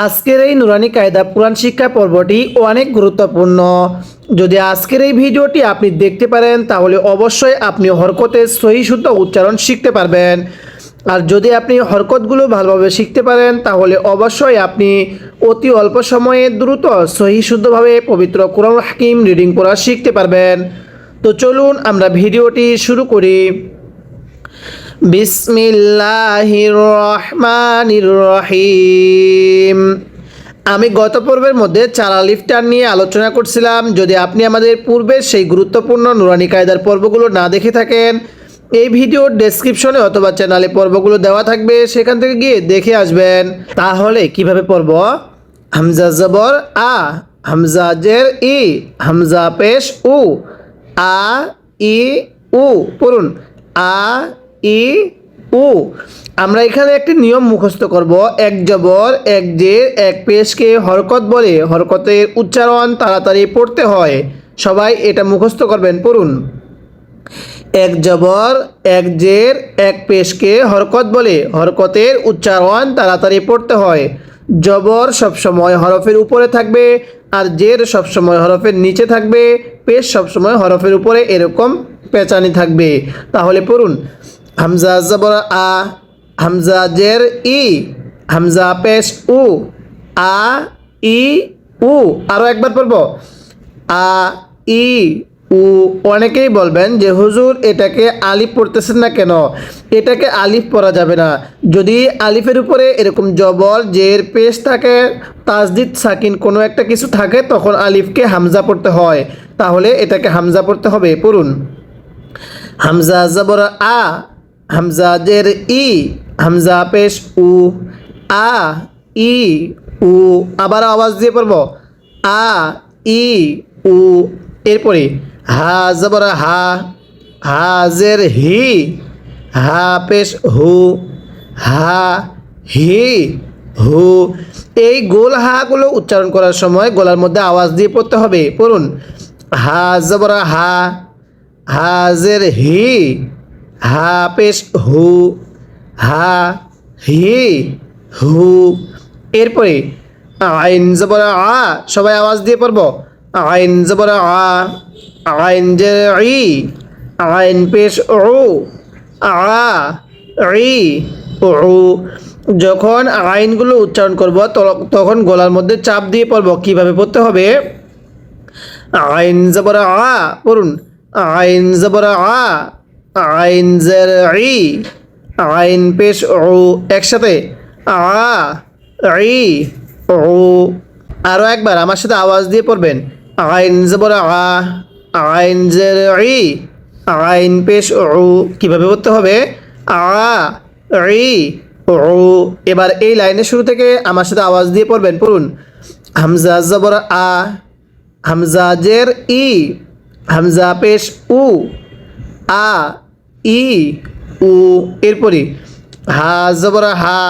আজকের এই নুরানি কায়দা পুরাণ শিক্ষা পর্বটি অনেক গুরুত্বপূর্ণ। যদি আজকের এই ভিডিওটি আপনি দেখতে পারেন তাহলে অবশ্যই আপনি হরকতের সহি শুদ্ধ উচ্চারণ শিখতে পারবেন। আর যদি আপনি হরকতগুলো ভালোভাবে শিখতে পারেন তাহলে অবশ্যই আপনি অতি অল্প সময়ে দ্রুত সহি শুদ্ধভাবে পবিত্র কোরআন হাকিম রিডিং পড়া শিখতে পারবেন। তো চলুন আমরা ভিডিওটি শুরু করি। বিসমিল্লাহির রহমানির রহিম। আমি গত পর্বের মধ্যে চার আলিফটার নিয়ে আলোচনা করছিলাম। যদি আপনি আমাদের পূর্বের সেই গুরুত্বপূর্ণ নুরানি কায়দার পর্বগুলো না দেখে থাকেন, এই ভিডিওর ডেসক্রিপশনে অথবা চ্যানেলে পর্বগুলো দেওয়া থাকবে, সেখান থেকে গিয়ে দেখে আসবেন। তাহলে কিভাবে পড়ব? হামজা জবর আ, হামজা জের ই, হামজা পেশ উ, আ ই উ পড়ুন। আ ই উ। আমরা এখানে একটি নিয়ম মুখস্থ করব। এক জবর এক জের এক পেশকে হরকত বলে হরকতের উচ্চারণ তাড়াতাড়ি পড়তে হয়। সবাই এটা মুখস্থ করবেন, পড়ুন। এক জবর এক জের এক পেশকে হরকত বলে হরকতের উচ্চারণ তাড়াতাড়ি পড়তে হয়। জবর সবসময় হরফের উপরে থাকবে আর জের সবসময় হরফের নিচে থাকবে, পেশ সবসময় হরফের উপরে এরকম পেঁচানি থাকবে। তাহলে পড়ুন। হামজা জবর আ, হামজা জের ই, হামজা পেশ উ, আ ই উ। আরও একবার পড়ব। আ ই উ। অনেকেই বলবেন যে হুজুর এটাকে আলিফ পড়তেছেন না কেন? এটাকে আলিফ পড়া যাবে না। যদি আলিফের উপরে এরকম জবর জের পেশ থাকে, তাসদিদ সাকিন কোনো একটা কিছু থাকে, তখন আলিফকে হামজা পড়তে হয়। তাহলে এটাকে হামজা পড়তে হবে, পড়ুন। হামজা জবর আ, হামজা জের ই, হামজা পেশ উ, আ ই উ। আবার আওয়াজ দিয়ে পড়ব। আ ই উ। এরপরে হা জবর হা, হা জের হি, হা পেশ হু, হা হি হু। এই গোল হাগুলো উচ্চারণ করার সময় গলার মধ্যে আওয়াজ দিয়ে পড়তে হবে, পড়ুন। হা জবর হা, হা জের হি, হা পেশ হু, হা হি হু। এরপরে আইন জবর আ, সবাই আওয়াজ দিয়ে পড়ব। আইন জবর আ, আইন জের ই, আইন পেশ উ, আ ই উ। যখন আইনগুলো উচ্চারণ করব তখন গলার মধ্যে চাপ দিয়ে পড়ব। কিভাবে পড়তে হবে? আইন জবর আ, পড়ুন। আইন জবর আ, আইন জের ই, আইন পেশ উ। একসাথে আ ই উ। আরও একবার আমার সাথে আওয়াজ দিয়ে পড়বেন। আইন জবর আ, আইন জের ই, আইন পেশ উ। কীভাবে পড়তে হবে? আ ই উ। এবার এই লাইনের শুরু থেকে আমার সাথে আওয়াজ দিয়ে পড়বেন, পড়ুন। হামজা জবর আ, হামজা জের ই, হামজা পেশ উ, আ ই উ। এরপরে হা জবর হা,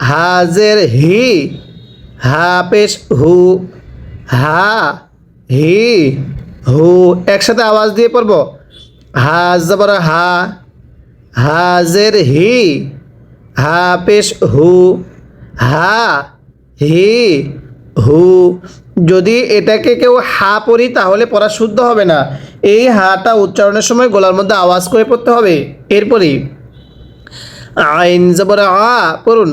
হা জের হি, হা পেশ হু, হা হি হু। একসাথে আওয়াজ দিয়ে পড়ব। হা জবর হা, হা জের হি, হা পেশ হু, হা হি হু। যদি এটাকে কেউ হা পড়ি তাহলে পড়া শুদ্ধ হবে না। এই হাটা উচ্চারণের সময় গলার মধ্যে আওয়াজ করে পড়তে হবে। এরপরে আইন জবর আ, পড়ুন।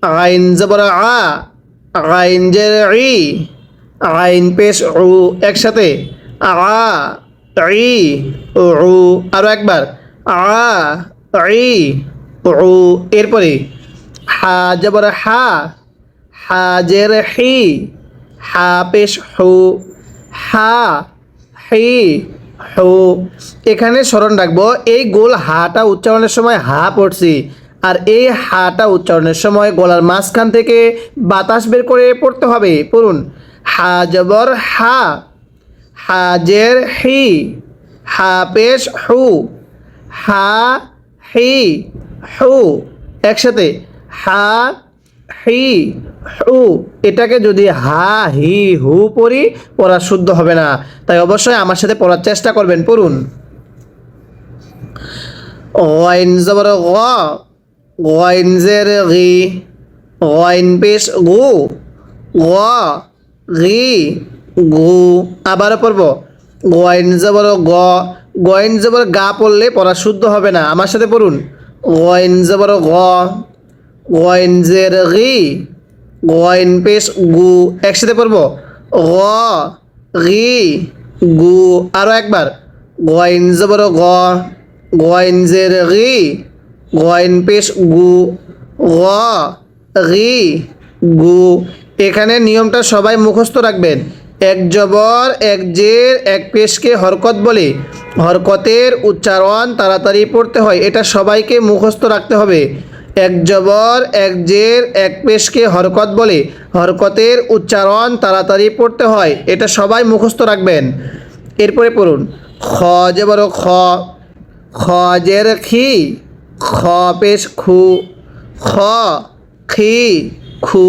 আইন জবর আ, আইন জের ই, আইন পেশ উ। একসাথে আ ই উ। আরও একবার আ ই উ। এরপরে হা জবর হা, হা জের হি, হা পেশ হু, হা হি হু। এখানে স্মরণ রাখবো, এই গোল হাটা উচ্চারণের সময় হা পড়ছি, আর এই হাটা উচ্চারণের সময় গলার মাঝখান থেকে বাতাস বের করে পড়তে হবে, পড়ুন। হা জবর হা, হা জের হি, হা পেশ হু, হা হি হু। একসাথে হা হি হু। এটাকে যদি হা হি হু পড়ি পড়া শুদ্ধ হবে না। তাই অবশ্যই আমার সাথে পড়ার চেষ্টা করবেন, পড়ুন। গাইন জবর গ, গাইন জের গি, গইন পেশ গু, গ গি গু। আবারও পড়ব গইন জবর গ, গইন জবর গা পড়লে পড়া শুদ্ধ হবে না। আমার সাথে পড়ুন গইন জবর গ, গইন জের গি, গইন পেশ গু। একসাথে পড়ব গ গি গু। আরও একবার গইন জবর গ, গইন জের গি, গইন পেশ গু, গ গি গু। এখানে নিয়মটা সবাই মুখস্থ রাখবেন। এক জবর এক জের এক পেশকে হরকত বলে, হরকতের উচ্চারণ তাড়াতাড়ি পড়তে হয়, এটা সবাইকে মুখস্থ রাখতে হবে। এক জবর এক জের এক পেশকে হরকত বলে, হরকতের উচ্চারণ তাড়াতাড়ি পড়তে হয়, এটা সবাই মুখস্থ রাখবেন। এরপরে পড়ুন খ জবর খ, খ জের খি, খ পেশ খু, খ খি খু।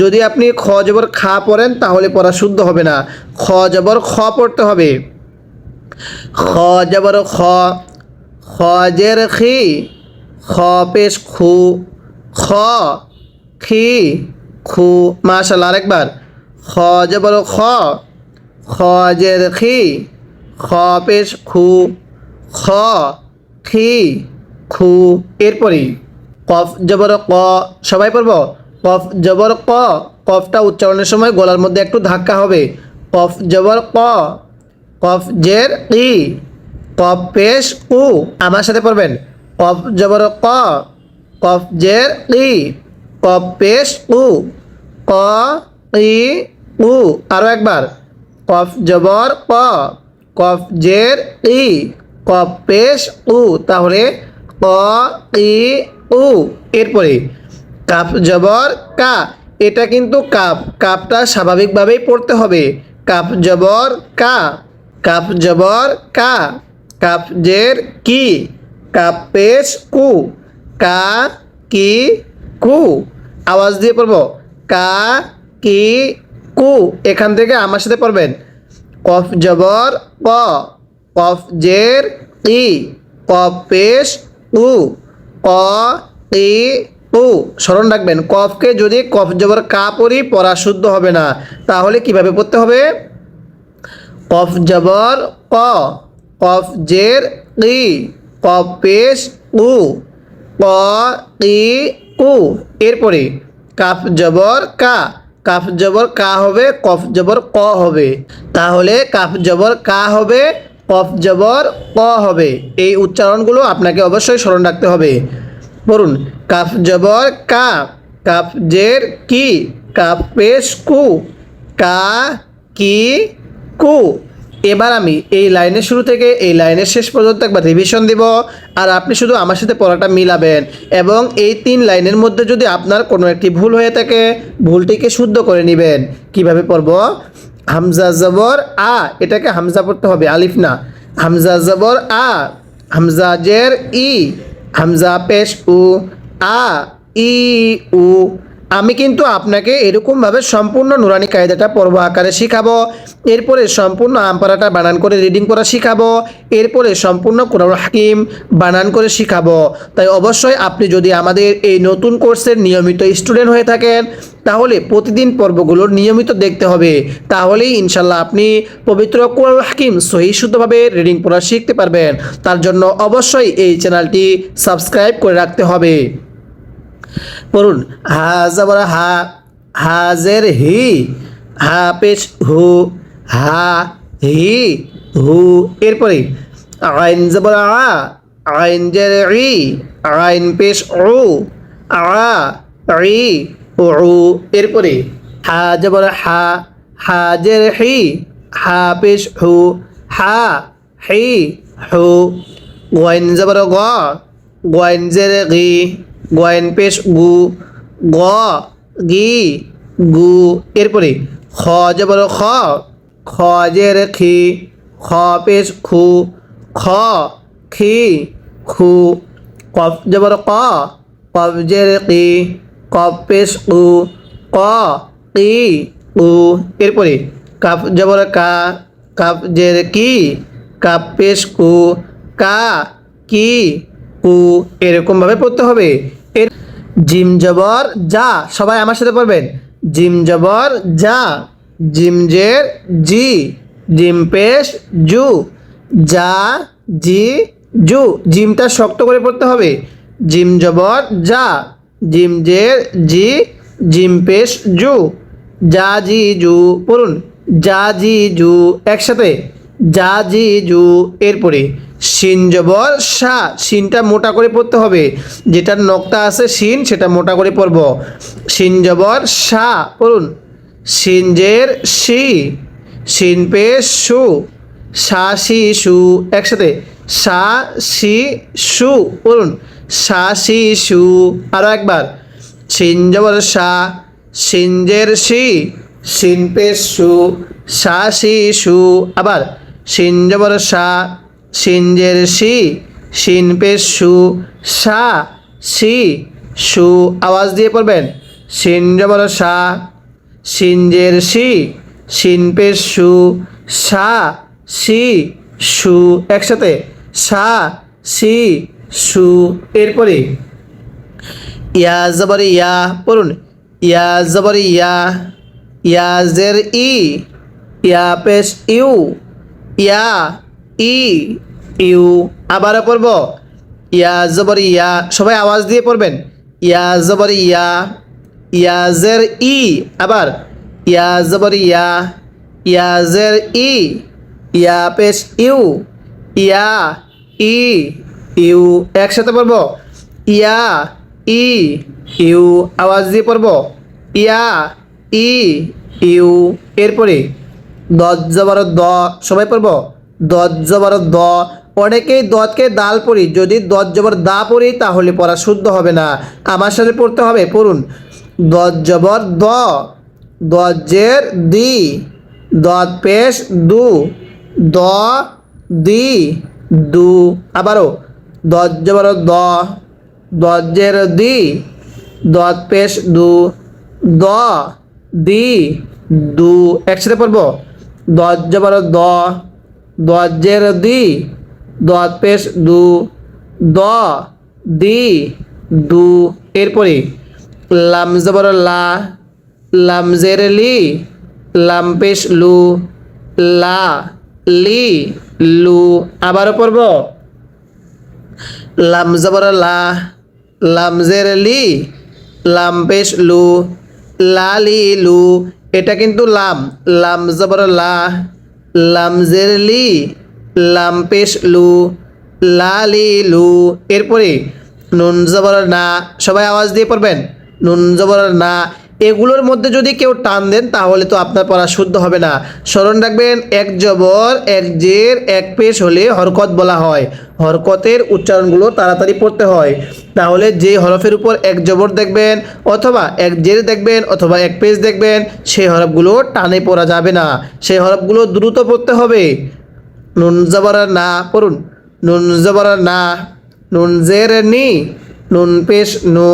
যদি আপনি খ জবর খা পড়েন তাহলে পড়া শুদ্ধ হবে না, খ জবর খ পড়তে হবে। খ জবর খ, খ জের খি, খ পেশ খু, খ খি খু। মাশাআল্লাহ, আরেকবার খ জবর খ, খ জের খি, খ পেশ খু, খ খি খু। এরপরে কফ জবর ক, সবাই পড়ব কফ জবর ক, কফটা উচ্চারণের সময় গলার মধ্যে একটু ধাক্কা হবে। কফ জবর ক, কফ জের ই, কফ পেশ উ। আমার সাথে পড়বেন কফ জবর ক, কফ জের ই, কফ পেশ উ, ক ই উ। আরও একবার কফ জবর ক, কফ জের ই, কফ পেশ উ। তাহলে ক ই উ। এরপরে কাফ জবর কা, এটা কিন্তু কাপ, কাপটা স্বাভাবিকভাবেই পড়তে হবে। কাপ জবর কা, কাপ জবর কা, কাপ জের কি, কাপ পেশ কু, কা কি কু। আওয়াজ দিয়ে পড়ব কা কি কু। এখান থেকে আমার সাথে পড়বেন কফ জবর ক, কফ জের ই, কফ পেশ উ, ক ই উ। স্মরণ রাখবেন কফকে যদি কফ জবর কা পড়ি পড়া শুদ্ধ হবে না। তাহলে কিভাবে পড়তে হবে কফ জবর ক, কফ জের ই, কফ পেশ উ, ক ই উ। এরপরে কাফ জবর কা, কাফ জবর কা হবে, কফ জবর ক হবে। তাহলে কাফ জবর কা হবে, কফ জবর ক হবে। এই উচ্চারণগুলো আপনাকে অবশ্যই স্মরণ রাখতে হবে। পড়ুন কাফ জবর কা, কাফ জের কি, কাফ পেশ কু, কা কি কু। এবার আমি এই লাইনের শুরু থেকে এই লাইনের শেষ পর্যন্ত একবার রিভিশন দিব, আর আপনি শুধু আমার সাথে পড়াটা মিলাবেন, এবং এই 3 লাইনের মধ্যে যদি আপনার কোনো একটি ভুল হয়ে থাকে ভুলটিকে শুদ্ধ করে নেবেন। কিভাবে পড়ব হামজা জবর আ, এটাকে হামজা পড়তে হবে, আলিফ না। হামজা জবর আ, হামজা জের ই, হামজা পেশ উ, আ ই উ। আমি কিন্তু আপনাকে এরকমভাবে সম্পূর্ণ নুরানি কায়দাটা পর্ব আকারে শিখাবো, এরপরে সম্পূর্ণ আমপারাটা বানান করে রিডিং করা শিখাবো, এরপরে সম্পূর্ণ কুরআনুল হাকিম বানান করে শিখাবো। তাই অবশ্যই আপনি যদি আমাদের এই নতুন কোর্সের নিয়মিত স্টুডেন্ট হয়ে থাকেন তাহলে প্রতিদিন পর্বগুলোর নিয়মিত দেখতে হবে, তাহলেই ইনশাল্লাহ আপনি পবিত্র কুরআনুল হাকিম সহি শুদ্ধভাবে রিডিং পড়া শিখতে পারবেন। তার জন্য অবশ্যই এই চ্যানেলটি সাবস্ক্রাইব করে রাখতে হবে। পড়ুন হা জবর হা, হাজের হি, হা পেশ হু, হা হি হু। এরপরে আইন জবর আ, আইন জের ই, আইন পেশ উ, আ ই উ। এরপরে হা জবর হা, হাজের হি, হা পেশ হু, হা হি হু। গইন জবর গ, গইন জের গি, গয়েন পেশ গু, গ গি গু। এরপরে খ জবর খ, খ জের খি, খ পেশ খু, খ খি খু। কফ জবর ক, কফ জের কি, কফ পেশ উ, ক কি উ। এরপরে কাফ জবর কা, কাফ জের কি, কাফ পেশ কু, কা কি কু। এরকমভাবে পড়তে হবে। জিম জবর যা, সবাই আমার সাথে পড়বেন। জিম জবর যা, জিম জের জি, জিম পেশ জু, যা জি জু, জিমটা শক্ত করে পড়তে হবে। জিম জবর যা, জিম জের জি, জিম পেশ জু, যা জি জু, পড়ুন যা জি জু একসাথে, যা জি জু। এরপরে শিন জবর সা, শিনটা মোটা করে পড়তে হবে, যেটার নক্তা আছে শিন সেটা মোটা করে পড়ব। শিন জবর সা, পড়ুন শিন জের শি, শিন পেশ সু, সা শি সু একসাথে, সা শি সু, পড়ুন সা শি সু। আরও একবার শিন জবর সা, শিন জের শি, শিন পেশ সু, সা শি সু। আবার শিন জবর সা, শিন জের শি, শিন পেশ সু, সা শি সু। আওয়াজ দিয়ে পড়বেন শিন জবর সা, শিন জের শি, শিন পেশ সু, সা শি সু একসাথে, সা শি সু। এরপরে ইয়া জবর ইয়া, পড়ুন ইয়া জবর ইয়া, ইয়া জের ই, ইয়া পেশ ইউ, ইয়া ই ইউ। আবারও পড়ব ইয়া জবর ইয়া, সবাই আওয়াজ দিয়ে পড়বেন ইয়া জবর ইয়া, ইয়া জের ই। আবার ইয়া জবর ইয়া, ইয়া জের ই, ইয়া পেশ ইউ, ইয়া ই ইউ একসাথে পড়ব ইয়া ই ইউ। আওয়াজ দিয়ে পড়ব ইয়া ই ইউ। এরপরে দত জবর দ, সবাই পড়ব দত জবর দ। অনেকেই দতকে দাল পড়ি, যদি দত জবর দা পড়ি তাহলে পড়া শুদ্ধ হবে না, আমার সাথে পড়তে হবে। পড়ুন দত জবর দ, দত জের দি, দত পেশ দু, দ দি দু। আবারও দত জবর দ, দত জের দি, দত পেশ দু, দ দি দু একসাথে পড়ব দত জবর দ, দত জের দি, দত পেশ দু, দ দি দু। এরপরে লাম জবর লা, লাম জের লি, লাম পেশ লু, লা লি লু। আবারও পড়ব লাম জবর লা, লাম জের লি, লাম পেশ লু, লা লি লু। এটা কিন্তু লাম, লাম জবর লা, লাম জের লি, লাম পেশ লু, লা লি লু। এরপরে নুন জবর না, সবাই আওয়াজ দিয়ে পড়বেন নুন জবর না। এগুলোর মধ্যে যদি কেউ টান দেন তাহলে তো আপনার পড়া শুদ্ধ হবে না। স্মরণ রাখবেন এক জবর এক জের এক পেশ হলে হরকত বলা হয়, হরকতের উচ্চারণগুলো তাড়াতাড়ি পড়তে হয়। তাহলে যে হরফের উপর এক জবর দেখবেন অথবা এক জের দেখবেন অথবা এক পেশ দেখবেন, সেই হরফগুলো টানে পড়া যাবে না, সেই হরফগুলো দ্রুত পড়তে হবে। নুন জবর না, পড়ুন নুন জবর না, নুন জের নি, নুন পেশ নু,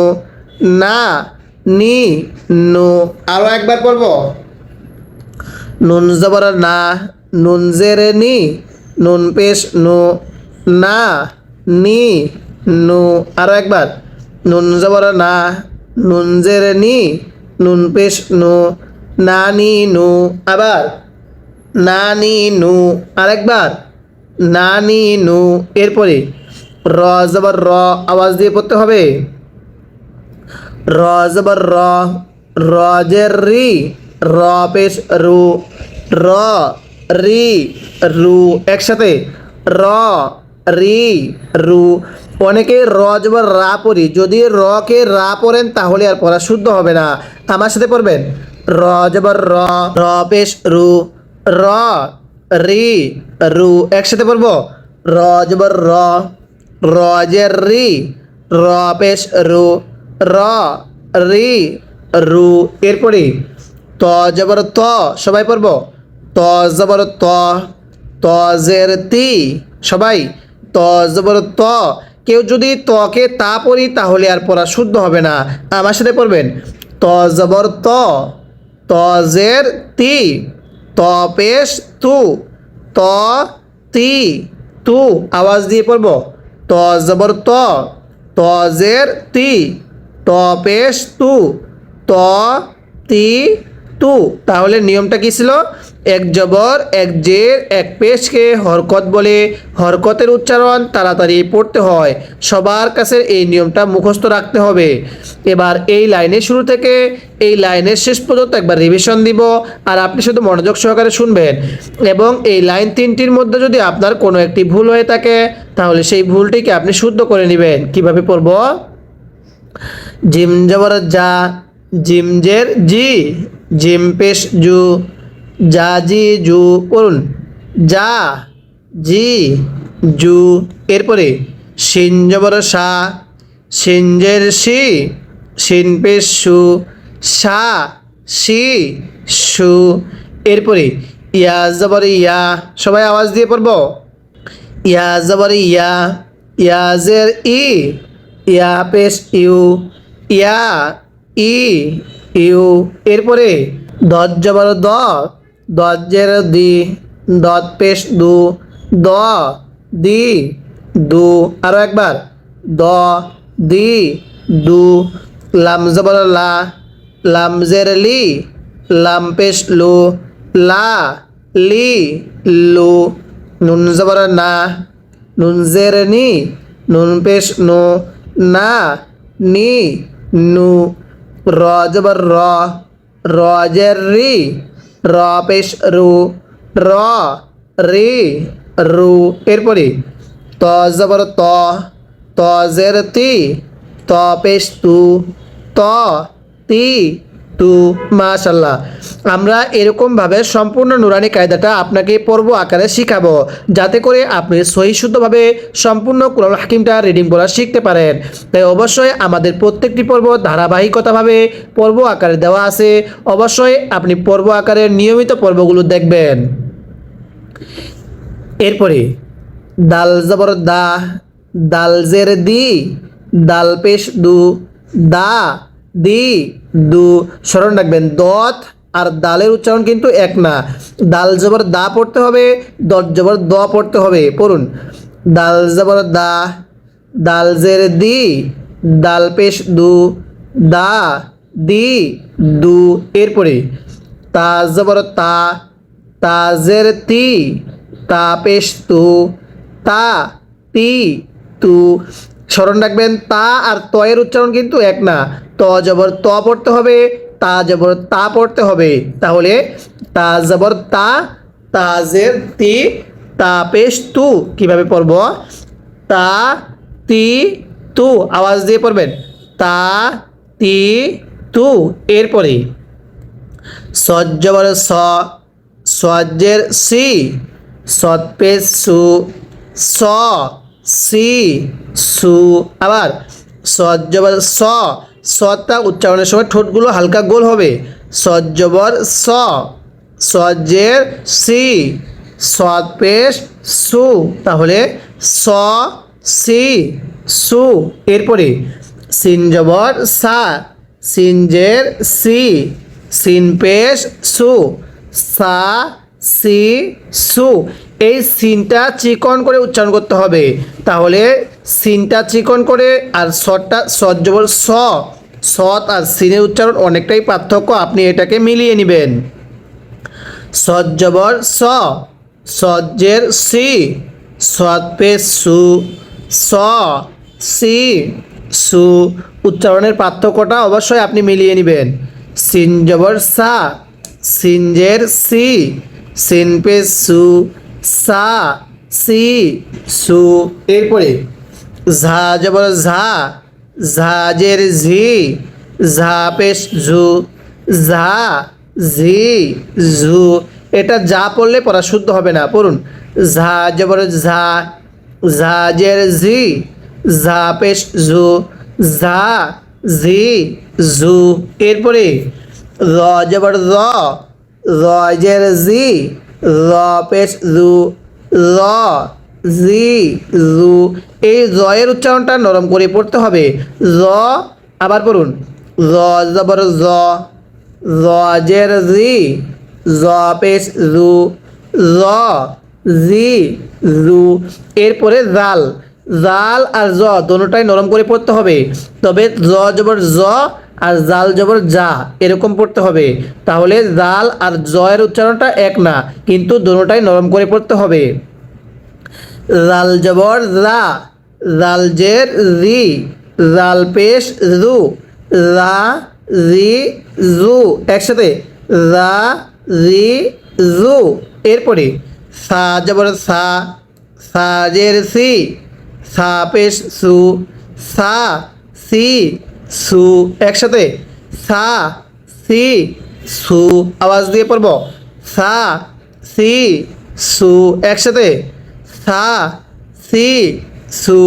না নি নু। আরও একবার পড়ব নুন জবর না, নুন জের নি, নুন পেশ নু, না নি নু। আরও একবার নুন জবর না, নুন জের নি, নুন পেশ নু, না নি নু। আবার না নি নু, আরেকবার না নি নু। এরপরে র জবর র, আওয়াজ দিয়ে পড়তে হবে র জবর র, র জের রি, র পেশ রু, র রি রু একসাথে, র রি রু। অনেকে র জবর রা পড়ি, যদি র কে রা পড়েন তাহলে আর পড়া শুদ্ধ হবে না। আমার সাথে পড়বেন র জবর র, র পেশ রু, র রি রু একসাথে পড়ব র জবর র, র জের রি, র পেশ রু, র রি রু। এরপরে ত জবর ত, সবাই পড়ব ত জবর ত, ত জের তি, সবাই ত জবর ত। কেউ যদি তকে তা পড়ি তাহলে আর পড়া শুদ্ধ হবে না, আমার সাথে পড়বেন ত জবর ত, ত জের তি, ত পেশ তু, ত তি তু। আওয়াজ দিয়ে পড়ব ত জবর ত, ত জের তি, ত ত পেশ তু, ত তি তু। তাহলে নিয়মটা কি ছিল? এক জবর এক জের এক পেশকে হরকত বলে। হরকতের উচ্চারণ তাড়াতাড়ি পড়তে হয়। সবার কাছে এই নিয়মটা মুখস্থ রাখতে হবে। এবার এই লাইনের শুরু থেকে এই লাইনের শেষ পর্যন্ত একবার রিভিশন দিব, আর আপনি শুধু মনোযোগ সহকারে শুনবেন। এবং এই লাইন তিনটির মধ্যে যদি আপনার কোনো একটি ভুল হয়ে থাকে তাহলে সেই ভুলটিকে আপনি শুদ্ধ করে নেবেন। কিভাবে পড়ব? জিম জবর যা, জিম জের জি, জিম পেশ জু, যা জি জু। পড়ুন যা জি জু। এরপরে শিন জবর সা, শিন জের শি, শিন পেশ সু, সা শি সু। এরপরে ইয়া জবর ইয়া, সবাই আওয়াজ দিয়ে পড়ব। ইয়া জবর ইয়া, ইয়া জের ই, ইয়া পেশ ইউ, ইয়া ই ইউ। এরপরে দত জবর দ, দত জের দি, দত পেশ দু, দ দি দু। আরো একবার দ দি দু। লাম জবর লা, লাম জের লি, লাম পেশ লু, লা লি লু। নুন জবর না, নুন জের নি, নুন পেশ নু, না নি নু। র জবর র, র জের রি, র পেশ রু, র রি রু। এরপরে ত জবর ত, ত জের তি, ত পেশ তু, ত তি তু। মাশাল্লাহ, আমরা এরকমভাবে সম্পূর্ণ নুরানি কায়দাটা আপনাকে পর্ব আকারে শিখাবো, যাতে করে আপনি সহি শুদ্ধভাবে সম্পূর্ণ কুরআনুল হাকিমটা রিডিং বলা শিখতে পারেন। তাই অবশ্যই আমাদের প্রত্যেকটি পর্ব ধারাবাহিকতাভাবে পর্ব আকারে দেওয়া আছে। অবশ্যই আপনি পর্ব আকারের নিয়মিত পর্বগুলো দেখবেন। এরপরে দাল জবর দা, দাল জের দি, দাল পেশ দু, দা দি দু। স্মরণ রাখবেন দত আর দালের উচ্চারণ কিন্তু এক না। দাল জবর দা পড়তে হবে, দত জবর দ পড়তে হবে। পড়ুন দাল জবর দা, দাল জের দি, দাল পেশ দু, দা দি দু। এরপরে তা জবর তা, তা জের তি, তা পেশ তু, তা তি তু। স্মরণ রাখবেন তা আর ত এর উচ্চারণ কিন্তু এক না। ত জবর ত পড়তে হবে, তা জবর তা পড়তে হবে। তাহলে তা জবর তা, তা জের তি, তা পেশ তু। কিভাবে পড়ব? তা তি তু, আওয়াজ দিয়ে পড়বেন তা তি তু। এরপরে সদ জবর স, সজ্জের সি, সৎ পেশ সু, স সি সু। আবার সদ জবর স, সটা উচ্চারণের সময় ঠোঁটগুলো হালকা গোল হবে। সদ জবর স, সজ্জের সি, সৎ পেশ সু। তাহলে স সি সু। এরপরে সিন জবর সা, সিনজের সি, সিন পেশ সু, সা সি সু। এই সিনটা চিকন করে উচ্চারণ করতে হবে। তাহলে সিনটা চিকন করে, আর সৎটা সৎ জবর স, সৎ আর সিনের উচ্চারণ অনেকটাই পার্থক্য, আপনি এটাকে মিলিয়ে নেবেন। সৎ জবর স, সজ্জের সি, সৎ পেশ সু, স সি সু। উচ্চারণের পার্থক্যটা অবশ্যই আপনি মিলিয়ে নেবেন। সিন জবর সা, সিনজের সি, সিন পেশ সু, সা সি সু। এরপরে ঝা জবর ঝা, ঝাজের ঝি, ঝা পেশ ঝু, ঝা ঝি ঝু। এটা যা পড়লে পড়া শুদ্ধ হবে না। পড়ুন ঝা জবর ঝা, ঝাজের ঝি, ঝা পেশ ঝু, ঝা ঝি ঝু। এরপরে র জবর র, রজের জি, র পেশ রু, র জি রু। এই জয়ের উচ্চারণটা নরম করে পড়তে হবে। র, আবার পড়ুন র জবর জ, রজের জি, জ পেশ রু, র জি রু। এরপরে জাল, জাল আর জ দুটোটাই নরম করে পড়তে হবে, তবে জ জবর জ আর জাল জবর যা এরকম পড়তে হবে। তাহলে জাল আর জ এর উচ্চারণটা এক না, কিন্তু দুটোটাই নরম করে পড়তে হবে। জাল জবর জা, জাল জের জি, জাল পেশ জু, রা জি জু, একসাথে রা জি জু। এরপরে সা জবর সা, সা জের সি, সা পেশ সু, সা সি সু, একসাথে সা সি সু। আওয়াজ দিয়ে পড়ব, সা সি সু, একসাথে সা সি সু।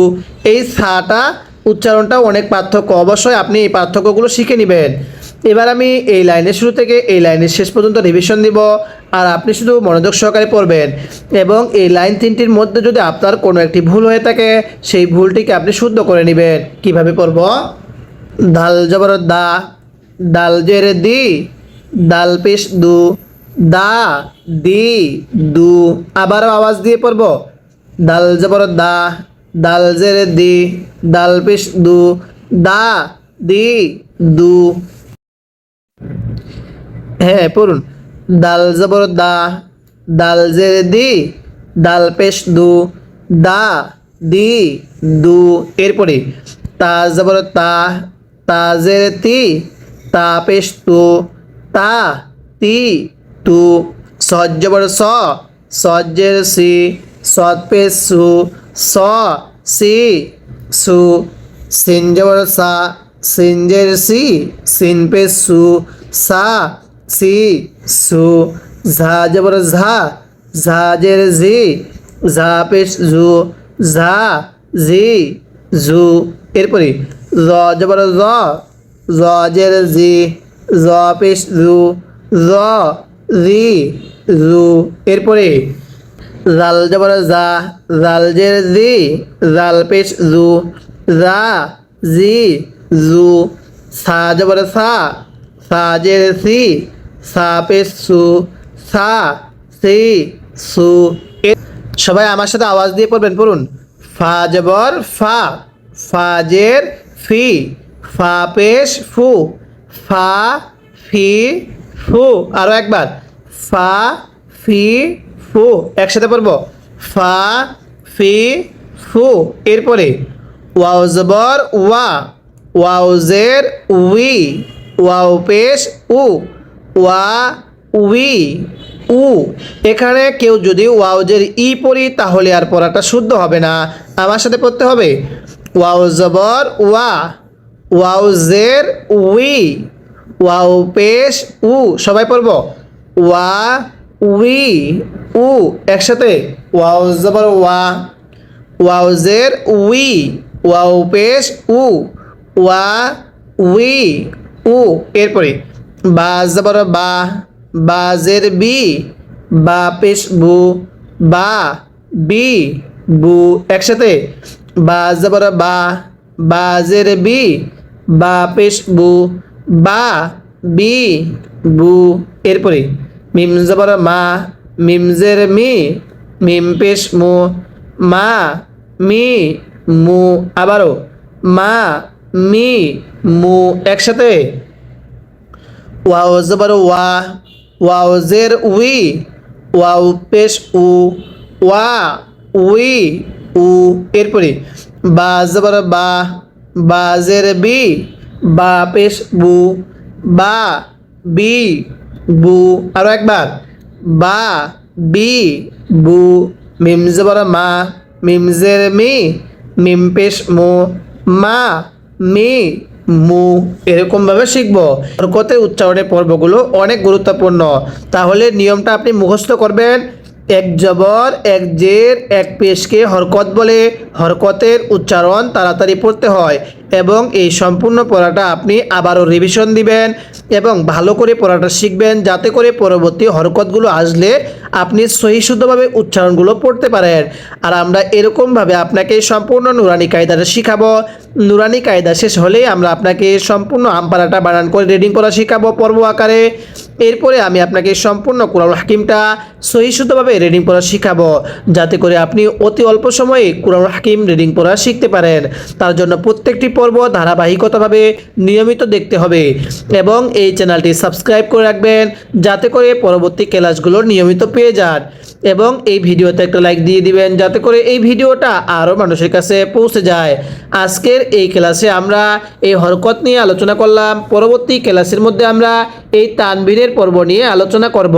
এই সাটা উচ্চারণটা অনেক পার্থক্য, অবশ্যই আপনি এই পার্থক্যগুলো শিখে নেবেন। এবার আমি এই লাইনের শুরু থেকে এই লাইনের শেষ পর্যন্ত রিভিশন দিব, আর আপনি শুধু মনোযোগ সহকারে পড়বেন। এবং এই লাইন তিনটির মধ্যে যদি আপনার কোনো একটি ভুল হয়ে থাকে, সেই ভুলটিকে আপনি শুদ্ধ করে নেবেন। কিভাবে পড়ব? দাল জবর দা, দাল জের দি, দাল পেশ দু, দা দি দু। আবারও আওয়াজ দিয়ে পড়ব, দাল জবর দা, দাল জের দি, দাল পেশ দু, দা দি দু। হ্যাঁ পড়ুন, দাল জবর দা, দাল জের দি, দাল পেশ দু, দা দি দু। এরপরে তা জবর তা, তা জের তি, তা পেশ তু, তা তি তু। সজ জবর স, সজ জের সি, সদ পেশ সু, স সি সু। সিন জবর সা, সিন জের সি, সিন পেশ সু, সা সি সু। ঝা জবর ঝা, ঝা জের জি, ঝা পেশ জু, ঝা জি জু। এরপরে জ জবর জ, জ জের জি, জ পেশ জু, জ জি জু। এরপরে জাল জবর জা, জাল জের জি, জাল পেশ জু, জা জি জু। সা জবর সা, সা জের সি, সা পেশ সু, সা সি সু। সবাই আমার সাথে আওয়াজ দিয়ে পড়বেন, পড়ুন। ফা জবর ফা, ফা জের ফি, ফা পেশ ফু, ফা ফি ফু। আরো একবার, ফা ফি ফু, একসাথে পড়ব, ফা ফি ফু। এরপরে ওয়াও জবর ওয়া, ওয়াও জের উই, ওয়াও পেশ উ, ওয়া উই উ। এখানে কেউ যদি ওয়াও জের ই পড়ি তাহলে আর পড়াটা শুদ্ধ হবে না, আমার সাথে পড়তে হবে। ওয়াও জবর ওয়া, ওয়াও জের উই, ওয়াও পেশ উ। সবাই পড়ব, ওয়া উই উ, একসাথে ওয়াও জবর ওয়া, ওয়াও জের উই, ওয়াও পেশ উ, ওয়া উই উ। এরপরে বা জবর বা, বা জের বি, বা পেশ বু, বা বি বু। একসাথে বা জবর বা, বা জের বি, বা পেশ বু, বা বি বু। এরপরে মিম জবর মা, মিম জের মি, মিম পেশ মু, মা মি মু। আবারও মা মি মু, একসাথে ওয়াও জবর ওয়া, ওয়াও জের উই, ওয়াও পেশ উ, ওয়া উই উ। এরপরে বা জবর বা, বা জের বি, বা পেশ বু, বা বি বু। আরো একবার, বা বি বু। মিম জবর মা, মিম জের মি, মিম পেশ মু, মা মি মু। এরকমভাবে শিখবো। হরকতের উচ্চারণের পর্বগুলো অনেক গুরুত্বপূর্ণ, তাহলে নিয়মটা আপনি মুখস্থ করবেন। এক জবর, এক জের, এক পেশকে হরকত বলে। হরকতের উচ্চারণ তাড়াতাড়ি পড়তে হয়, এবং এই সম্পূর্ণ পড়াটা আপনি আবারও রিভিশন দিবেন এবং ভালো করে পড়াটা শিখবেন, যাতে করে পরবর্তী হরকতগুলো আসলে আপনি সহি শুদ্ধভাবে উচ্চারণগুলো পড়তে পারেন। আর আমরা এরকমভাবে আপনাকে সম্পূর্ণ নুরানি কায়দাটা শিখাবো। নুরানি কায়দা শেষ হলেই আমরা আপনাকে সম্পূর্ণ আমপারাটা বানান করে রিডিং করা শিখাবো পর্ব আকারে। এরপরে আমি আপনাকে সম্পূর্ণ কোরআনুল হাকিমটা সহিষ্ণুতভাবে রিডিং পড়া শিখাবো, যাতে করে আপনি অতি অল্প সময়ে কোরআনুল হাকিম রিডিং পড়া শিখতে পারেন। তার জন্য প্রত্যেকটি পর্ব ধারাবাহিকতাভাবে নিয়মিত দেখতে হবে এবং এই চ্যানেলটি সাবস্ক্রাইব করে রাখবেন, যাতে করে পরবর্তী ক্লাসগুলো নিয়মিত পেয়ে যান। এবং এই ভিডিওতে একটা লাইক দিয়ে দিবেন, যাতে করে এই ভিডিওটা আরও মানুষের কাছে পৌঁছে যায়। আজকের এই ক্লাসে আমরা এই হরকত নিয়ে আলোচনা করলাম, পরবর্তী ক্লাসের মধ্যে আমরা এই তানবিনের পর্ব নিয়ে আলোচনা করব।